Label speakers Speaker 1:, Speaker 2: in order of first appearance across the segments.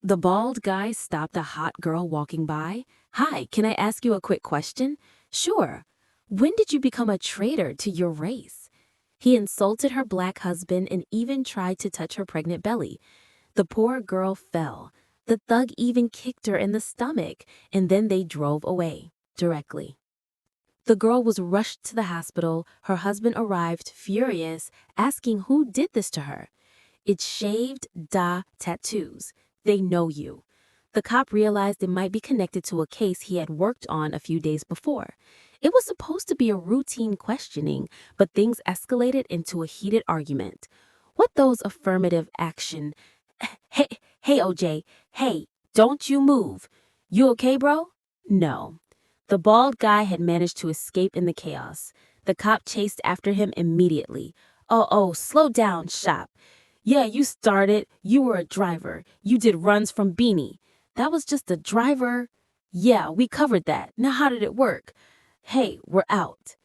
Speaker 1: The bald guy stopped a hot girl walking by. "Hi, can I ask you a quick question?" "Sure." "When did you become a traitor to your race?" He insulted her black husband and even tried to touch her pregnant belly. The poor girl fell. The thug even kicked her in the stomach, and then they drove away directly. The girl was rushed to the hospital. Her husband arrived furious, asking who did this to her. "It's shaved tattoos. They know you." The cop realized it might be connected to a case he had worked on a few days before. It was supposed to be a routine questioning, but things escalated into a heated argument. What those affirmative action? Hey, hey, OJ, hey, don't you move. You okay, bro? No. The bald guy had managed to escape in the chaos. The cop chased after him immediately. Oh, slow down, shop. Yeah, you started. You were a driver. You did runs from Beanie. That was just a driver. Yeah, we covered that. Now how did it work? Hey, we're out.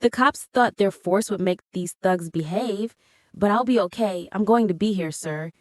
Speaker 1: The cops thought their force would make these thugs behave, but I'll be okay. I'm going to be here, sir.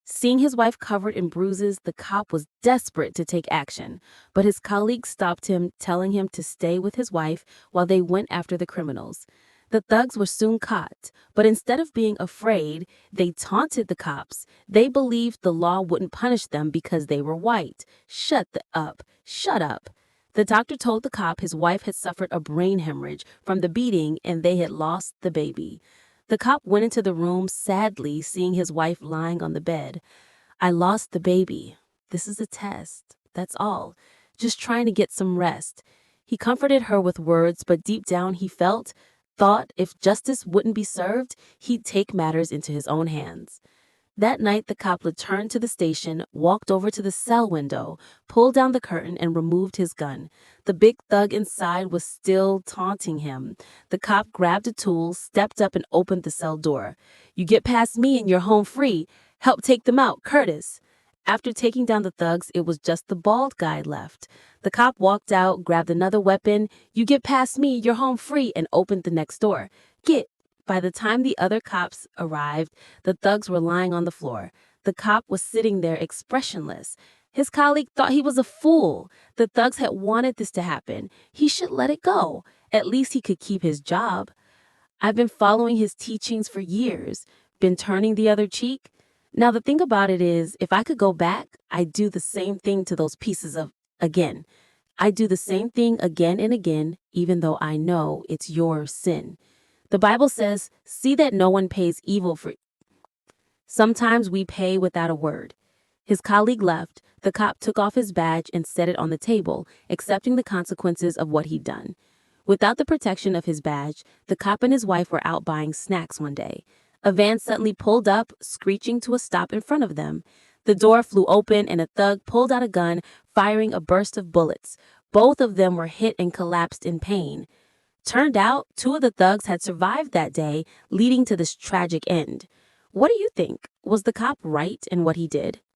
Speaker 1: Seeing his wife covered in bruises, the cop was desperate to take action, but his colleague stopped him, telling him to stay with his wife while they went after the criminals. The thugs were soon caught, but instead of being afraid, they taunted the cops. They believed the law wouldn't punish them because they were white. Shut up. Shut up. The doctor told the cop his wife had suffered a brain hemorrhage from the beating and they had lost the baby. The cop went into the room sadly, seeing his wife lying on the bed. "I lost the baby. This is a test. That's all. Just trying to get some rest." He comforted her with words, but deep down he thought if justice wouldn't be served, he'd take matters into his own hands. That night, the cop returned to the station, walked over to the cell window, pulled down the curtain, and removed his gun. The big thug inside was still taunting him. The cop grabbed a tool, stepped up, and opened the cell door. "You get past me and you're home free. Help take them out, Curtis." After taking down the thugs, it was just the bald guy left. The cop walked out, grabbed another weapon. "You get past me, you're home free," and opened the next door. "Get." By the time the other cops arrived, the thugs were lying on the floor. The cop was sitting there expressionless. His colleague thought he was a fool. The thugs had wanted this to happen. He should let it go. At least he could keep his job. "I've been following his teachings for years. Been turning the other cheek. Now the thing about it is, if I could go back, I'd do the same thing to those pieces of again. I'd do the same thing again and again, even though I know it's your sin. The Bible says, see that no one pays evil for." Sometimes we pay without a word. His colleague left. The cop took off his badge and set it on the table, accepting the consequences of what he'd done. Without the protection of his badge, the cop and his wife were out buying snacks one day. A van suddenly pulled up, screeching to a stop in front of them. The door flew open and a thug pulled out a gun, firing a burst of bullets. Both of them were hit and collapsed in pain. Turned out, two of the thugs had survived that day, leading to this tragic end. What do you think? Was the cop right in what he did?